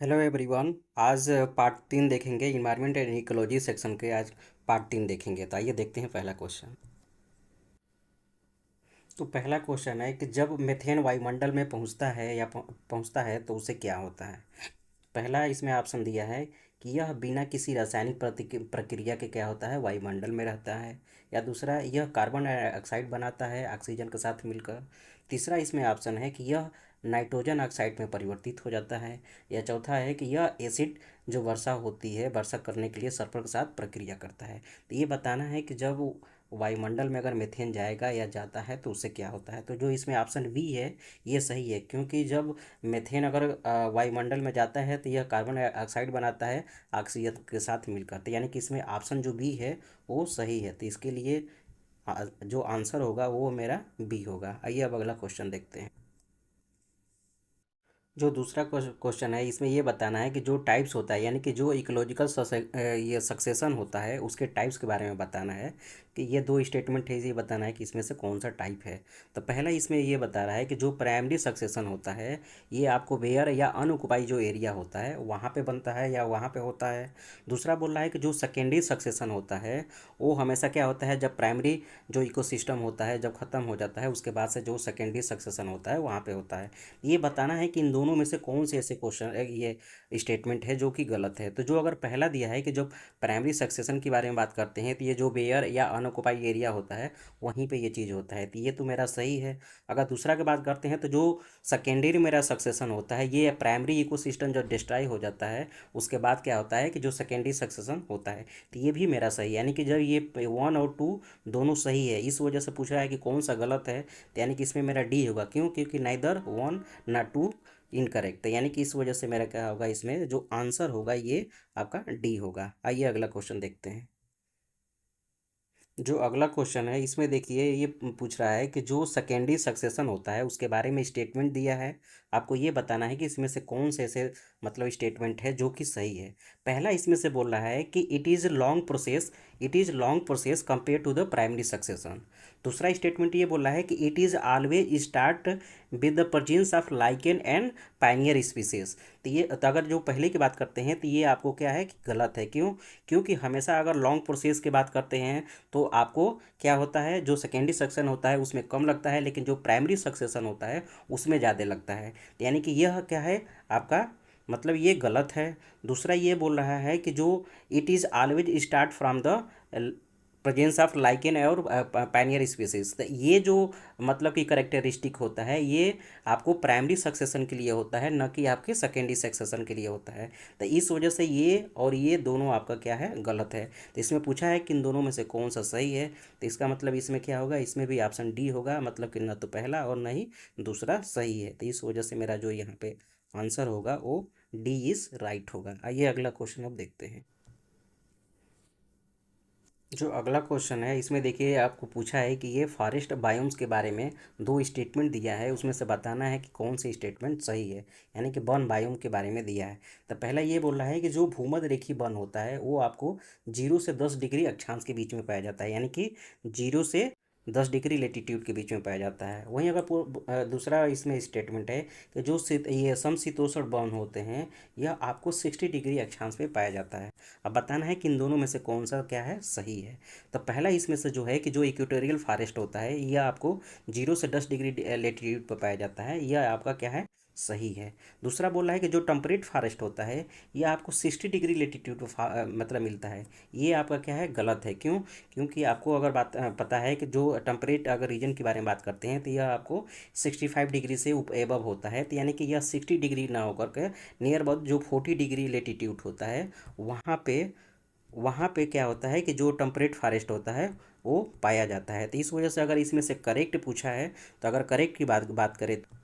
Hello everyone. आज part 3 देखेंगे environment and ecology section के। आज पार्ट 3 देखेंगे, तो आइए देखते हैं पहला क्वेश्चन। तो पहला क्वेश्चन है कि जब मीथेन वायुमंडल में पहुंचता है या पहुंचता है तो उसे क्या होता है। पहला इसमें ऑप्शन दिया है कि यह बिना किसी रासायनिक प्रक्रिया के क्या होता है, वायुमंडल में रहता है। या दूसरा, यह कार्बन डाइऑक्साइड बनाता है ऑक्सीजन के साथ मिलकर। तीसरा इसमें ऑप्शन है कि यह नाइट्रोजन ऑक्साइड में परिवर्तित हो जाता है। या चौथा है कि यह एसिड जो वर्षा होती है, वर्षा करने के लिए सल्फर के साथ प्रक्रिया करता है। तो ये बताना है कि जब वायुमंडल में अगर मीथेन जाएगा या जाता है तो उससे क्या होता है। तो जो इसमें ऑप्शन बी है ये सही है, क्योंकि जब मीथेन अगर वायुमंडल में जाता है तो यह कार्बन डाइऑक्साइड बनाता है ऑक्सीजन के साथ मिलकर। तो यानी कि इसमें ऑप्शन जो बी है वो सही है। तो इसके लिए जो आंसर होगा वो मेरा बी होगा। आइए अब अगला क्वेश्चन देखते हैं। जो दूसरा क्वेश्चन है इसमें ये बताना है कि जो टाइप्स होता है, यानी कि जो इकोलॉजिकल ये सक्सेशन होता है उसके टाइप्स के बारे में बताना है। कि ये दो स्टेटमेंट है, ये बताना है कि इसमें से कौन सा टाइप है। तो पहला इसमें ये बता रहा है कि जो प्राइमरी सक्सेशन होता है ये आपको वेयर या अनऑक्युपाई जो एरिया होता है वहाँ पे बनता है या वहाँ पे होता है। दूसरा बोल रहा है कि जो सेकेंडरी सक्सेशन होता है वो हमेशा क्या होता है, जब प्राइमरी जो इकोसिस्टम होता है जब ख़त्म हो जाता है उसके बाद से जो सेकेंडरी सक्सेशन होता है वहाँ पे होता है। ये बताना है कि इन दोनों में से कौन से ऐसे क्वेश्चन ये स्टेटमेंट है जो कि गलत है। तो जो अगर पहला दिया है कि जब प्राइमरी सक्सेशन के बारे में बात करते हैं तो ये जो बेयर या अनऑक्युपाई एरिया होता है वहीं पे ये चीज़ होता है, तो ये तो मेरा सही है। अगर दूसरा की बात करते हैं तो जो सेकेंडरी मेरा सक्सेशन होता है ये प्राइमरी इकोसिस्टम जब डिस्ट्रॉय हो जाता है उसके बाद क्या होता है कि जो सेकेंडरी सक्सेशन होता है, तो ये भी मेरा सही है। यानी कि जब ये 1 और 2 दोनों सही है, इस वजह से पूछा है कि कौन सा गलत है, तो यानी कि इसमें मेरा डी होगा। क्यों? क्योंकि नाइदर 1 ना 2 इनकरेक्ट, यानी कि इस वजह से मेरा क्या होगा, इसमें जो आंसर होगा ये आपका डी होगा। आइए अगला क्वेश्चन देखते हैं। जो अगला क्वेश्चन है इसमें देखिए ये पूछ रहा है कि जो सेकेंडरी सक्सेशन होता है उसके बारे में स्टेटमेंट दिया है। आपको ये बताना है कि इसमें से कौन से ऐसे मतलब स्टेटमेंट है जो कि सही है। पहला इसमें से बोल रहा है कि it is long process compare to the primary succession. दूसरा स्टेटमेंट ये बोल रहा है कि it is always start with the presence of lichen and pioneer species. तो अगर जो पहले की बात करते हैं तो ये आपको क्या है कि गलत है। क्यों? क्योंकि हमेशा अगर लॉन्ग प्रोसेस की बात करते हैं तो आपको क्या होता है, जो सेकेंडरी सक्सेशन होता है उसमें कम लगता है, लेकिन जो प्राइमरी सक्सेशन होता है उसमें ज़्यादा लगता है। यानी कि यह क्या है आपका, मतलब ये गलत है। दूसरा ये बोल रहा है कि जो it is always start from the presence of lichen और पाइनियर स्पीसीज। तो ये जो मतलब कि करेक्टरिस्टिक होता है ये आपको प्राइमरी सक्सेशन के लिए होता है, न कि आपके सेकेंडरी सक्सेशन के लिए होता है। तो इस वजह से ये और ये दोनों आपका क्या है, गलत है। तो इसमें पूछा है कि इन दोनों में से कौन सा सही है, तो इसका मतलब इसमें क्या होगा, इसमें भी ऑप्शन डी होगा, मतलब कि न तो पहला और न ही दूसरा सही है। तो इस वजह से मेरा जो यहाँ पे आंसर होगा वो डी इज़ राइट होगा। आइए अगला क्वेश्चन अब देखते हैं। जो अगला क्वेश्चन है इसमें देखिए आपको पूछा है कि ये फॉरेस्ट बायोम्स के बारे में दो स्टेटमेंट दिया है, उसमें से बताना है कि कौन सी स्टेटमेंट सही है। यानी कि वन बायोम के बारे में दिया है। तो पहला ये बोल रहा है कि जो भूमध्य रेखीय वन होता है वो आपको 0 से 10 डिग्री अक्षांश के बीच में पाया जाता है, यानी कि 0 से 10 डिग्री लेटीट्यूड के बीच में पाया जाता है। वहीं अगर दूसरा इसमें स्टेटमेंट है कि जो ये समशीतोष्ण वन होते हैं यह आपको 60 डिग्री अक्षांश में पाया जाता है। अब बताना है कि इन दोनों में से कौन सा क्या है, सही है। तो पहला इसमें से जो है कि जो इक्वेटोरियल फॉरेस्ट होता है यह आपको 0 से 10 डिग्री लेटीट्यूड पर पाया जाता है, यह आपका क्या है, सही है। दूसरा बोल रहा है कि जो टेम्परेट फॉरेस्ट होता है यह आपको 60 डिग्री लेटीट्यूड पर मतलब मिलता है, ये आपका क्या है, गलत है। क्यों? क्योंकि आपको अगर पता है कि जो टेम्परेट अगर रीजन के बारे में बात करते हैं तो यह आपको 65 डिग्री से एबव होता है। तो यानी कि यह 60 डिग्री ना होकर के नियर अबाउट जो 40 डिग्री लेटीट्यूड होता है वहाँ पे वहाँ पे क्या होता है कि जो टेम्परेट फॉरेस्ट होता है वो पाया जाता है। तो इस वजह से अगर इसमें से करेक्ट पूछा है तो अगर करेक्ट की बात बात करें तो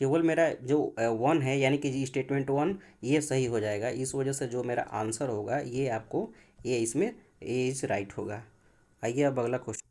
केवल मेरा जो वन है, यानी कि स्टेटमेंट वन ये सही हो जाएगा। इस वजह से जो मेरा आंसर होगा ये आपको ये इसमें ए इज राइट होगा। आइए अब अगला क्वेश्चन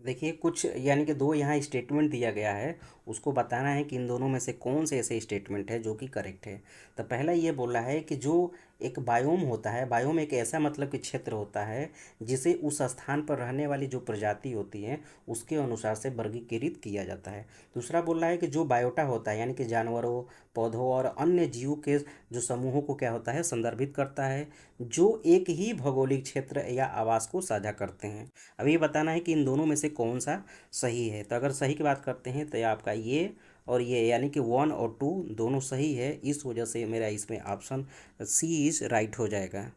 देखिए। कुछ यानी कि दो यहाँ स्टेटमेंट दिया गया है उसको बताना है कि इन दोनों में से कौन से ऐसे स्टेटमेंट है जो कि करेक्ट है। तो पहला ये बोल रहा है कि जो एक बायोम होता है, बायोम एक ऐसा मतलब कि क्षेत्र होता है जिसे उस स्थान पर रहने वाली जो प्रजाति होती हैं उसके अनुसार से वर्गीकृत किया जाता है। दूसरा बोल रहा है कि जो बायोटा होता है यानी कि जानवरों, पौधों और अन्य जीवों के जो समूहों को क्या होता है, संदर्भित करता है, जो एक ही भौगोलिक क्षेत्र या आवास को साझा करते हैं। अब ये बताना है कि इन दोनों में से कौन सा सही है। तो अगर सही की बात करते हैं तो ये आपका ये और ये यानी कि 1 और 2 दोनों सही है। इस वजह से मेरा इसमें ऑप्शन सी इज राइट हो जाएगा।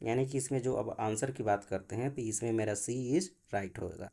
यानी कि इसमें जो अब आंसर की बात करते हैं तो इसमें मेरा सी इज राइट होगा।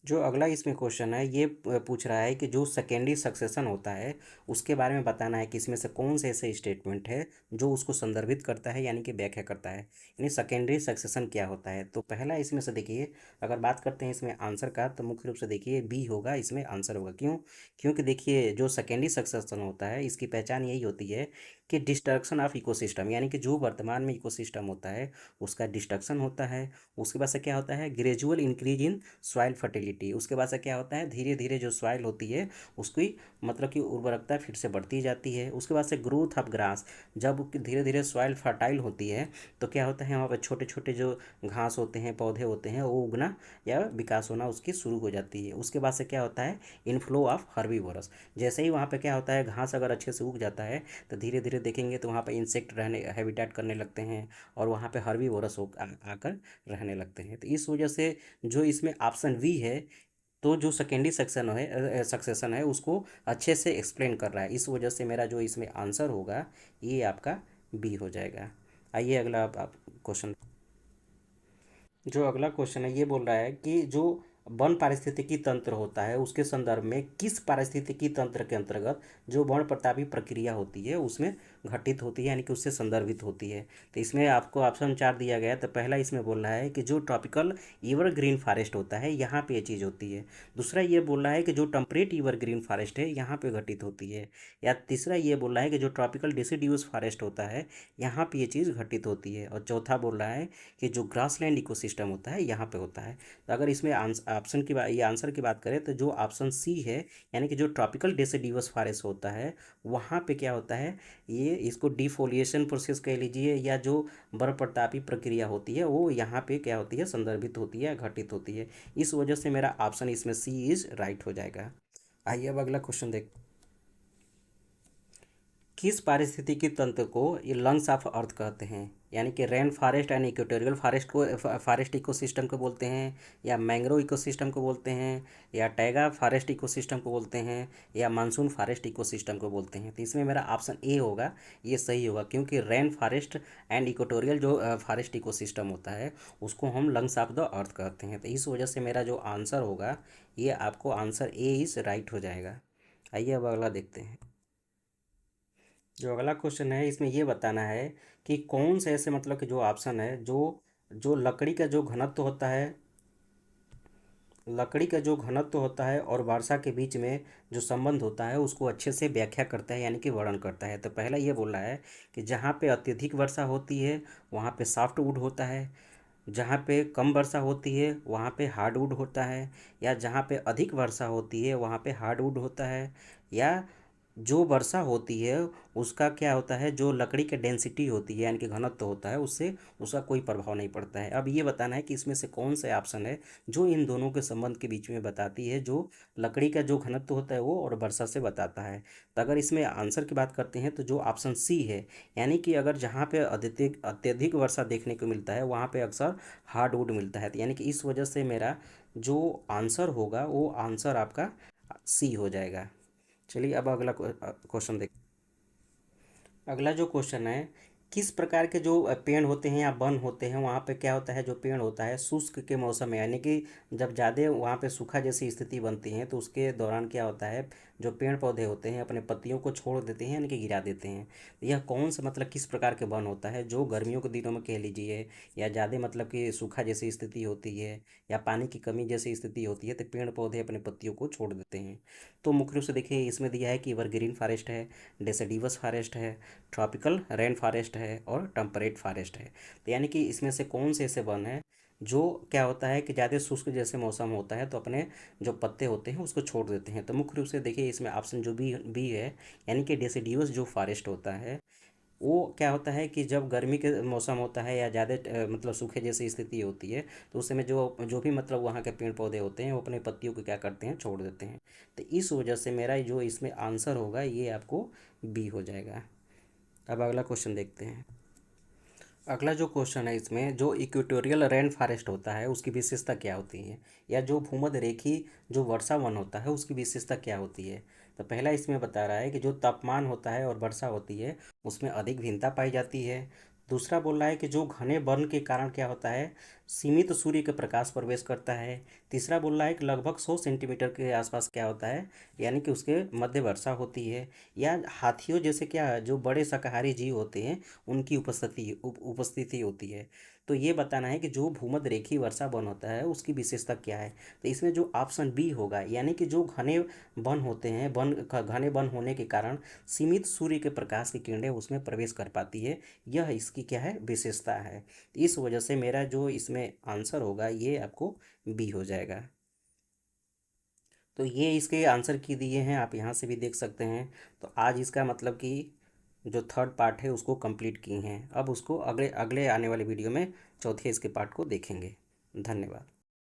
जो अगला इसमें क्वेश्चन है ये पूछ रहा है कि जो सेकेंडरी सक्सेशन होता है उसके बारे में बताना है कि इसमें से कौन से ऐसे स्टेटमेंट है जो उसको संदर्भित करता है यानी कि व्याख्या करता है, यानी सेकेंडरी सक्सेशन क्या होता है। तो पहला इसमें से देखिए, अगर बात करते हैं इसमें आंसर का तो मुख्य रूप से देखिए बी होगा, इसमें आंसर होगा। क्यों? क्योंकि देखिए जो सेकेंडरी सक्सेशन होता है इसकी पहचान यही होती है कि डिस्ट्रक्शन ऑफ इकोसिस्टम, यानी कि जो वर्तमान में इकोसिस्टम होता है उसका डिस्ट्रक्शन होता है। उसके बाद से क्या होता है, gradual increase in soil fertility. उसके बाद से क्या होता है, धीरे धीरे जो सॉइल होती है उसकी मतलब कि उर्वरकता फिर से बढ़ती जाती है। उसके बाद से ग्रोथ ऑफ ग्रास, जब धीरे धीरे सॉइल फर्टाइल होती है तो क्या होता है, वहाँ पर छोटे छोटे जो घास होते हैं, पौधे होते हैं, वो उगना या विकास होना उसकी शुरू हो जाती है। उसके बाद से क्या होता है, इनफ्लो ऑफ हर्बीवोरस। जैसे ही वहाँ पे क्या होता है, घास अगर अच्छे से उग जाता है तो धीरे धीरे देखेंगे तो वहाँ पे इंसेक्ट रहने हैबिटेट करने लगते हैं और वहाँ पे हर्बीवोरस आकर रहने लगते हैं। तो इस वजह से जो इसमें ऑप्शन वी है, तो जो सेकेंडरी सेक्शन है सक्सेशन है उसको अच्छे से एक्सप्लेन कर रहा है। इस वजह से मेरा जो इसमें आंसर होगा ये आपका बी हो जाएगा। आइए अगला आप क्वेश्चन। जो अगला क्वेश्चन है ये बोल रहा है कि जो वन पारिस्थितिकी तंत्र होता है उसके संदर्भ में किस पारिस्थितिकी तंत्र के अंतर्गत जो वन प्रतापी प्रक्रिया होती है उसमें घटित होती है, यानी कि उससे संदर्भित होती है। तो इसमें आपको ऑप्शन 4 दिया गया है। तो पहला इसमें बोल रहा है कि जो ट्रॉपिकल एवरग्रीन फॉरेस्ट होता है यहाँ पे ये चीज़ होती है। दूसरा ये बोल रहा है कि जो टेम्परेट एवरग्रीन फॉरेस्ट है यहाँ पे घटित होती है। या तीसरा ये बोल रहा है कि जो ट्रॉपिकल डिसिड्यूस फॉरेस्ट होता है यहाँ पे ये चीज़ घटित होती है। और चौथा बोल रहा है कि जो ग्रासलैंड इकोसिस्टम होता है यहाँ पे होता है। तो अगर इसमें ऑप्शन की बात, ये आंसर की बात करें तो जो ऑप्शन सी है यानी कि जो ट्रॉपिकल डेसिडिवस फॉरेस्ट होता है वहाँ पे क्या होता है, ये इसको डिफोलिएशन प्रोसेस कह लीजिए या जो बर्फ प्रतापी प्रक्रिया होती है वो यहाँ पे क्या होती है, संदर्भित होती है, घटित होती है। इस वजह से मेरा ऑप्शन इसमें सी इज राइट हो जाएगा। आइए अब अगला क्वेश्चन देख। किस पारिस्थितिकी तंत्र को ये लंग्स ऑफ अर्थ कहते हैं, यानी कि rain forest and equatorial forest को फॉरेस्ट इकोसिस्टम को बोलते हैं, या मैंग्रोव इकोसिस्टम को बोलते हैं, या टैगा फॉरेस्ट इकोसिस्टम को बोलते हैं, या मानसून फॉरेस्ट इकोसिस्टम को बोलते हैं। तो इसमें मेरा ऑप्शन ए होगा, ये सही होगा। क्योंकि रेन फॉरेस्ट एंड इक्वेटोरियल जो फॉरेस्ट इकोसिस्टम होता है उसको हम लंग्स ऑफ द अर्थ कहते हैं। तो इस वजह से मेरा जो आंसर होगा ये आपको आंसर ए इज राइट हो जाएगा। आइए अब अगला देखते हैं। जो अगला क्वेश्चन है इसमें ये बताना है कि कौन से ऐसे मतलब कि जो ऑप्शन है जो जो लकड़ी का जो घनत्व होता है, लकड़ी का जो घनत्व होता है और वर्षा के बीच में जो संबंध होता है उसको अच्छे से व्याख्या करता है, यानी कि वर्णन करता है। तो पहला ये बोल रहा है कि जहाँ पे अत्यधिक वर्षा होती है वहाँ पे सॉफ्टवुड होता है, जहाँ पे कम वर्षा होती है वहाँ पे हार्डवुड होता है, या जहाँ पे अधिक वर्षा होती है वहाँ पे हार्डवुड होता है, या जो वर्षा होती है उसका क्या होता है, जो लकड़ी की डेंसिटी होती है यानी कि घनत्व होता है उससे उसका कोई प्रभाव नहीं पड़ता है। अब ये बताना है कि इसमें से कौन सा ऑप्शन है जो इन दोनों के संबंध के बीच में बताती है, जो लकड़ी का जो घनत्व होता है वो और वर्षा से बताता है। तो अगर इसमें आंसर की बात करते हैं तो जो ऑप्शन सी है, यानी कि अगर जहाँ पे अत्यधिक अत्यधिक वर्षा देखने को मिलता है वहाँ पे अक्सर हार्डवुड मिलता है। तो यानी कि इस वजह से मेरा जो आंसर होगा वो आंसर आपका सी हो जाएगा। चलिए अब अगला क्वेश्चन देख। अगला जो क्वेश्चन है, किस प्रकार के जो पेड़ होते हैं या वन होते हैं वहाँ पे क्या होता है, जो पेड़ होता है शुष्क के मौसम में, यानी कि जब ज़्यादा वहाँ पे सूखा जैसी स्थिति बनती है तो उसके दौरान क्या होता है, जो पेड़ पौधे होते हैं अपने पत्तियों को छोड़ देते हैं यानी कि गिरा देते हैं। तो यह कौन सा मतलब किस प्रकार के वन होता है जो गर्मियों के दिनों में कह लीजिए या ज़्यादा मतलब कि सूखा जैसी स्थिति होती है या पानी की कमी जैसी स्थिति होती है तो पेड़ पौधे अपने पत्तियों को छोड़ देते हैं। तो मुख्य रूप से देखिए इसमें दिया है कि एवरग्रीन फॉरेस्ट है, डेसिडिवस फॉरेस्ट है, ट्रॉपिकल रेन फॉरेस्ट है और टेम्परेट फॉरेस्ट है। तो यानी कि इसमें से कौन से ऐसे वन है जो क्या होता है कि ज़्यादा शुष्क जैसे मौसम होता है तो अपने जो पत्ते होते हैं उसको छोड़ देते हैं। तो मुख्य रूप से देखिए इसमें ऑप्शन जो बी बी है, यानी कि डेसिडियस जो फॉरेस्ट होता है वो क्या होता है कि जब गर्मी के मौसम होता है या ज़्यादा मतलब सूखे जैसी स्थिति होती है तो उस समय जो जो भी मतलब वहाँ के पेड़ पौधे होते हैं वो अपने पत्तियों को क्या करते हैं, छोड़ देते हैं। तो इस वजह से मेरा जो इसमें आंसर होगा ये आपको बी हो जाएगा। अब अगला क्वेश्चन देखते हैं। अगला जो क्वेश्चन है इसमें, जो इक्वेटोरियल रेन फॉरेस्ट होता है उसकी विशेषता क्या होती है, या जो भूमध्य रेखी जो वर्षा वन होता है उसकी विशेषता क्या होती है। तो पहला इसमें बता रहा है कि जो तापमान होता है और वर्षा होती है उसमें अधिक भिन्नता पाई जाती है। दूसरा बोल रहा है कि जो घने वन के कारण क्या होता है, सीमित सूर्य के प्रकाश प्रवेश करता है। तीसरा बोल रहा है कि लगभग 100 सेंटीमीटर के आसपास क्या होता है, यानी कि उसके मध्य वर्षा होती है। या हाथियों जैसे क्या जो बड़े शाकाहारी जीव होते हैं उनकी उपस्थिति होती है। तो ये बताना है कि जो भूमध्य रेखीय वर्षा वन होता है उसकी विशेषता क्या है। तो इसमें जो ऑप्शन बी होगा, यानी कि जो घने वन होते हैं, घने वन होने के कारण सीमित सूर्य के प्रकाश की किरणें उसमें प्रवेश कर पाती है, यह इसकी क्या है, विशेषता है। इस वजह से मेरा जो इसमें आंसर होगा ये आपको बी हो जाएगा। तो ये इसके आंसर की दिए हैं, आप यहाँ से भी देख सकते हैं। तो आज इसका मतलब कि जो थर्ड पार्ट है उसको कंप्लीट किए हैं। अब उसको अगले अगले आने वाले वीडियो में चौथे इसके पार्ट को देखेंगे। धन्यवाद।